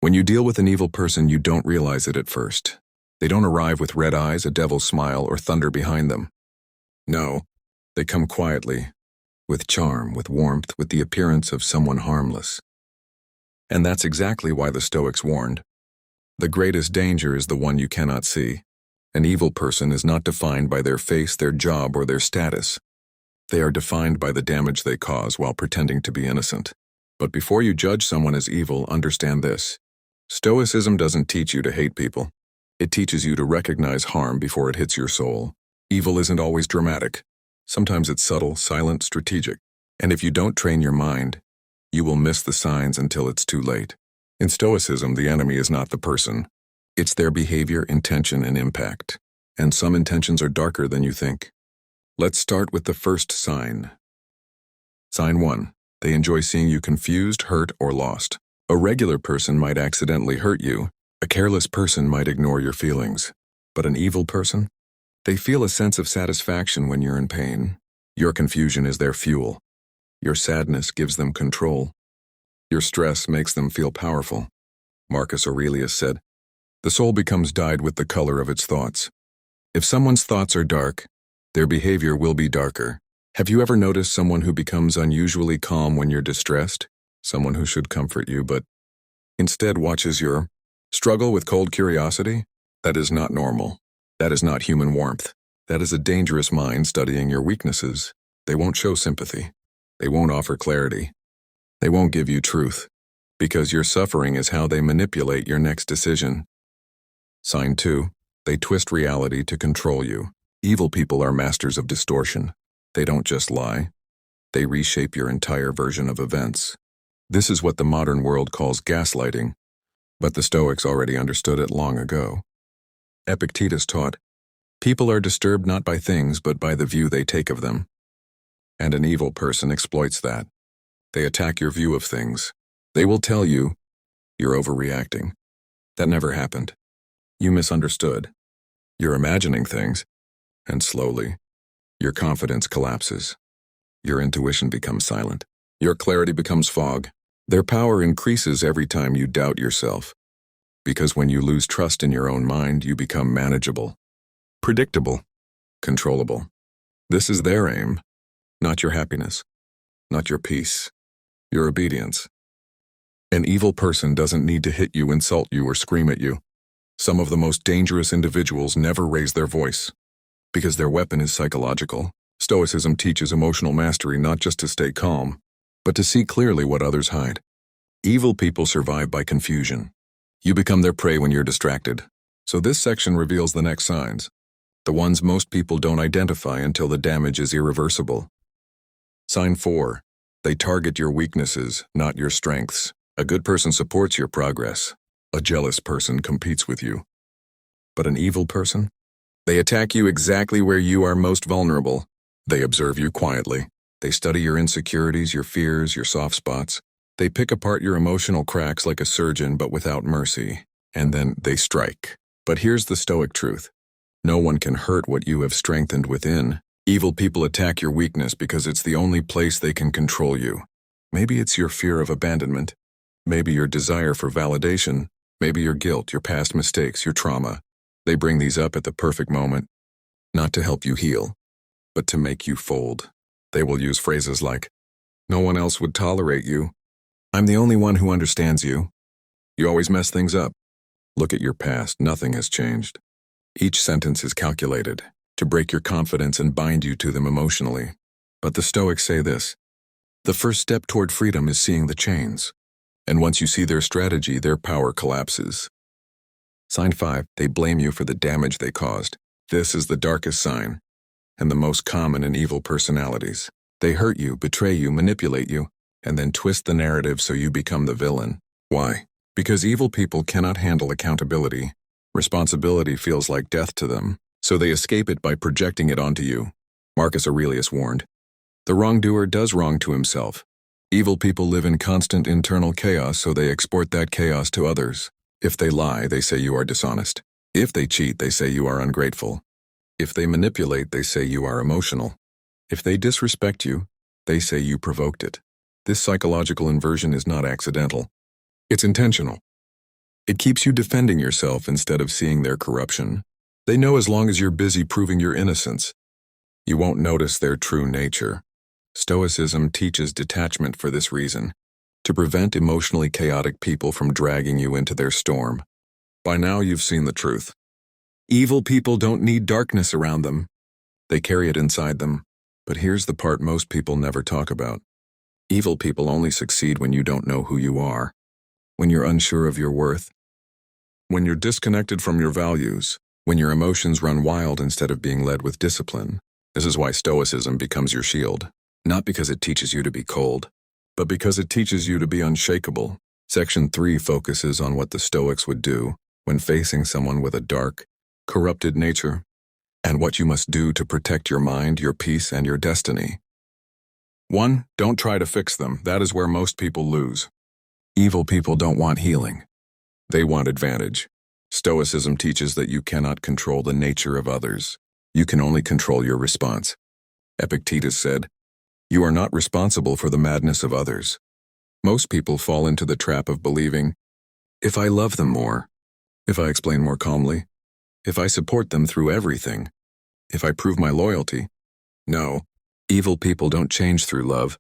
When you deal with an evil person, you don't realize it at first. They don't arrive with red eyes, a devil's smile, or thunder behind them. No, they come quietly, with charm, with warmth, with the appearance of someone harmless. And that's exactly why the Stoics warned. The greatest danger is the one you cannot see. An evil person is not defined by their face, their job, or their status. They are defined by the damage they cause while pretending to be innocent. But before you judge someone as evil, understand this. Stoicism doesn't teach you to hate people. It teaches you to recognize harm before it hits your soul. Evil isn't always dramatic. Sometimes it's subtle, silent, strategic. And if you don't train your mind, you will miss the signs until it's too late. In Stoicism, the enemy is not the person. It's their behavior, intention, and impact. And some intentions are darker than you think. Let's start with the first sign. Sign 1. They enjoy seeing you confused, hurt, or lost. A regular person might accidentally hurt you. A careless person might ignore your feelings. But an evil person? They feel a sense of satisfaction when you're in pain. Your confusion is their fuel. Your sadness gives them control. Your stress makes them feel powerful. Marcus Aurelius said, "The soul becomes dyed with the color of its thoughts." If someone's thoughts are dark, their behavior will be darker. Have you ever noticed someone who becomes unusually calm when you're distressed? Someone who should comfort you, but instead watches your struggle with cold curiosity? That is not normal. That is not human warmth. That is a dangerous mind studying your weaknesses. They won't show sympathy. They won't offer clarity. They won't give you truth, because your suffering is how they manipulate your next decision. Sign 2. They twist reality to control you. Evil people are masters of distortion. They don't just lie. They reshape your entire version of events. This is what the modern world calls gaslighting, but the Stoics already understood it long ago. Epictetus taught, "People are disturbed not by things but by the view they take of them." And an evil person exploits that. They attack your view of things. They will tell you, "You're overreacting. That never happened. You misunderstood. You're imagining things." And slowly, your confidence collapses. Your intuition becomes silent. Your clarity becomes fog. Their power increases every time you doubt yourself. Because when you lose trust in your own mind, you become manageable, predictable, controllable. This is their aim, not your happiness, not your peace, your obedience. An evil person doesn't need to hit you, insult you, or scream at you. Some of the most dangerous individuals never raise their voice, because their weapon is psychological. Stoicism teaches emotional mastery, not just to stay calm, but to see clearly what others hide. Evil people survive by confusion. You become their prey when you're distracted. So this section reveals the next signs, the ones most people don't identify until the damage is irreversible. Sign 4. They target your weaknesses, not your strengths. A good person supports your progress. A jealous person competes with you. But an evil person? They attack you exactly where you are most vulnerable. They observe you quietly. They study your insecurities, your fears, your soft spots. They pick apart your emotional cracks like a surgeon, but without mercy. And then they strike. But here's the Stoic truth. No one can hurt what you have strengthened within. Evil people attack your weakness because it's the only place they can control you. Maybe it's your fear of abandonment. Maybe your desire for validation. Maybe your guilt, your past mistakes, your trauma. They bring these up at the perfect moment, not to help you heal, but to make you fold. They will use phrases like, "No one else would tolerate you. I'm the only one who understands you. You always mess things up. Look at your past, nothing has changed." Each sentence is calculated to break your confidence and bind you to them emotionally. But the Stoics say this: the first step toward freedom is seeing the chains. And once you see their strategy, their power collapses. Sign 5. They blame you for the damage they caused. This is the darkest sign, and the most common in evil personalities. They hurt you, betray you, manipulate you, and then twist the narrative so you become the villain. Why? Because evil people cannot handle accountability. Responsibility feels like death to them, so they escape it by projecting it onto you. Marcus Aurelius warned, "The wrongdoer does wrong to himself." Evil people live in constant internal chaos, so they export that chaos to others. If they lie, they say you are dishonest. If they cheat, they say you are ungrateful. If they manipulate, they say you are emotional. If they disrespect you, they say you provoked it. This psychological inversion is not accidental. It's intentional. It keeps you defending yourself instead of seeing their corruption. They know as long as you're busy proving your innocence, you won't notice their true nature. Stoicism teaches detachment for this reason, to prevent emotionally chaotic people from dragging you into their storm. By now you've seen the truth. Evil people don't need darkness around them. They carry it inside them. But here's the part most people never talk about. Evil people only succeed when you don't know who you are, when you're unsure of your worth, when you're disconnected from your values, when your emotions run wild instead of being led with discipline. This is why Stoicism becomes your shield, not because it teaches you to be cold, but because it teaches you to be unshakable. Section 3 focuses on what the Stoics would do when facing someone with a dark, corrupted nature, and what you must do to protect your mind, your peace, and your destiny. 1. Don't try to fix them. That is where most people lose. Evil people don't want healing. They want advantage. Stoicism teaches that you cannot control the nature of others. You can only control your response. Epictetus said, "You are not responsible for the madness of others." Most people fall into the trap of believing, if I love them more, if I explain more calmly, if I support them through everything, if I prove my loyalty. No, evil people don't change through love.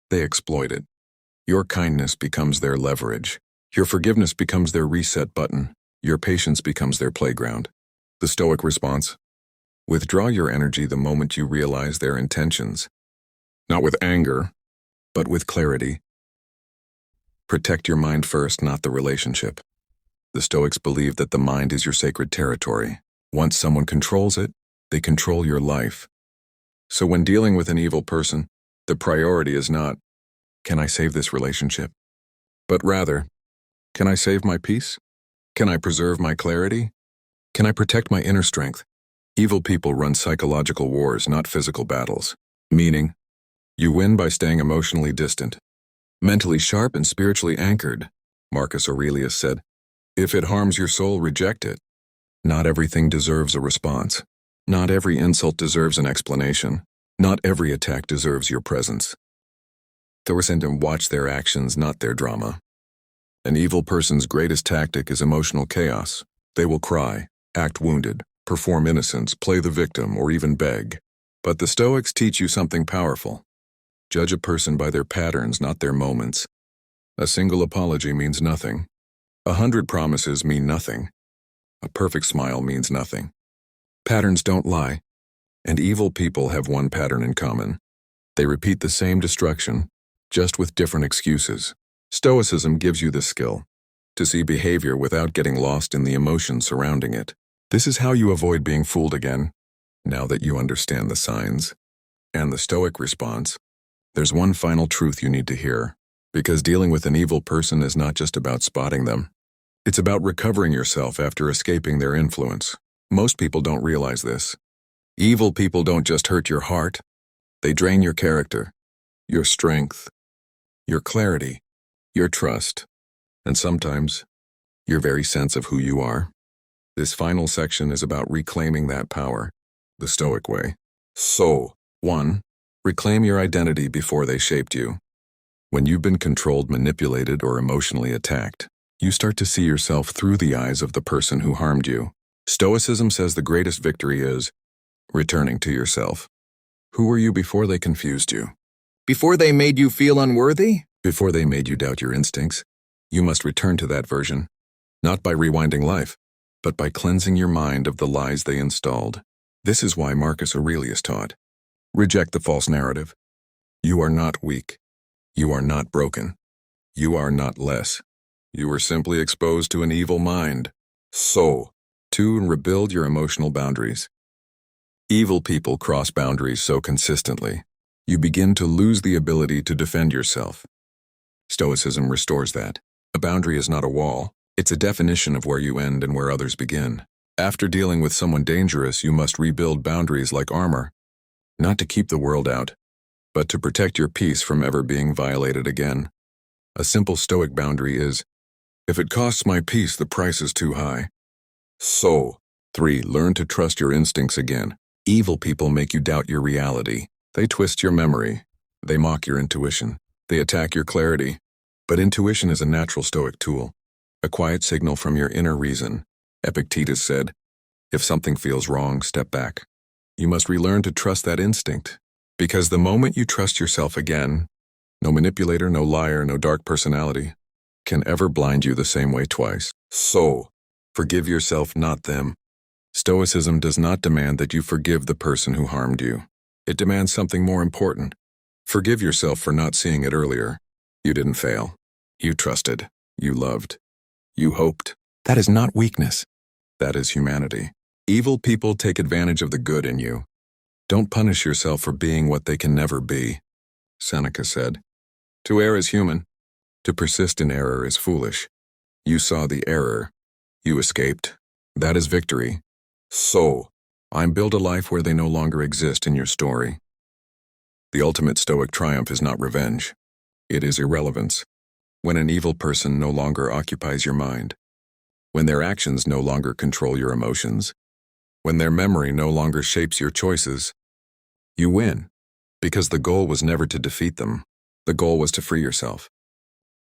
They exploit it. Your kindness becomes their leverage. Your forgiveness becomes their reset button. Your patience becomes their playground. The Stoic response: withdraw your energy the moment you realize their intentions. Not with anger, but with clarity. Protect your mind first, not the relationship. The Stoics believe that the mind is your sacred territory. Once someone controls it, they control your life. So when dealing with an evil person, the priority is not, can I save this relationship? But rather, can I save my peace? Can I preserve my clarity? Can I protect my inner strength? Evil people run psychological wars, not physical battles. Meaning, you win by staying emotionally distant, mentally sharp and spiritually anchored. Marcus Aurelius said, if it harms your soul, reject it. Not everything deserves a response. Not every insult deserves an explanation. Not every attack deserves your presence. Thorsten to watch their actions, not their drama. An evil person's greatest tactic is emotional chaos. They will cry, act wounded, perform innocence, play the victim, or even beg. But the Stoics teach you something powerful. Judge a person by their patterns, not their moments. A single apology means nothing. 100 promises mean nothing. A perfect smile means nothing. Patterns don't lie, and evil people have one pattern in common. They repeat the same destruction, just with different excuses. Stoicism gives you the skill to see behavior without getting lost in the emotion surrounding it. This is how you avoid being fooled again. Now that you understand the signs and the Stoic response, there's one final truth you need to hear, because dealing with an evil person is not just about spotting them. It's about recovering yourself after escaping their influence. Most people don't realize this. Evil people don't just hurt your heart. They drain your character, your strength, your clarity, your trust, and sometimes your very sense of who you are. This final section is about reclaiming that power, the Stoic way. So, 1. Reclaim your identity before they shaped you. When you've been controlled, manipulated, or emotionally attacked, you start to see yourself through the eyes of the person who harmed you. Stoicism says the greatest victory is returning to yourself. Who were you before they confused you? Before they made you feel unworthy? Before they made you doubt your instincts? You must return to that version, not by rewinding life, but by cleansing your mind of the lies they installed. This is why Marcus Aurelius taught, reject the false narrative. You are not weak. You are not broken. You are not less. You were simply exposed to an evil mind. So, 2. Rebuild your emotional boundaries. Evil people cross boundaries so consistently, you begin to lose the ability to defend yourself. Stoicism restores that. A boundary is not a wall. It's a definition of where you end and where others begin. After dealing with someone dangerous, you must rebuild boundaries like armor, not to keep the world out, but to protect your peace from ever being violated again. A simple Stoic boundary is, if it costs my peace, the price is too high. So, 3. Learn to trust your instincts again. Evil people make you doubt your reality. They twist your memory. They mock your intuition. They attack your clarity. But intuition is a natural Stoic tool. a quiet signal from your inner reason. Epictetus said, if something feels wrong, step back. You must relearn to trust that instinct, because the moment you trust yourself again, no manipulator, no liar, no dark personality can ever blind you the same way twice. So, forgive yourself, not them. Stoicism does not demand that you forgive the person who harmed you. It demands something more important. Forgive yourself for not seeing it earlier. You didn't fail. You trusted. You loved. You hoped. That is not weakness. That is humanity. Evil people take advantage of the good in you. Don't punish yourself for being what they can never be. Seneca said, to err is human. To persist in error is foolish. You saw the error. You escaped. That is victory. So, build a life where they no longer exist in your story. The ultimate Stoic triumph is not revenge. It is irrelevance. When an evil person no longer occupies your mind, when their actions no longer control your emotions, when their memory no longer shapes your choices, you win, because the goal was never to defeat them. The goal was to free yourself.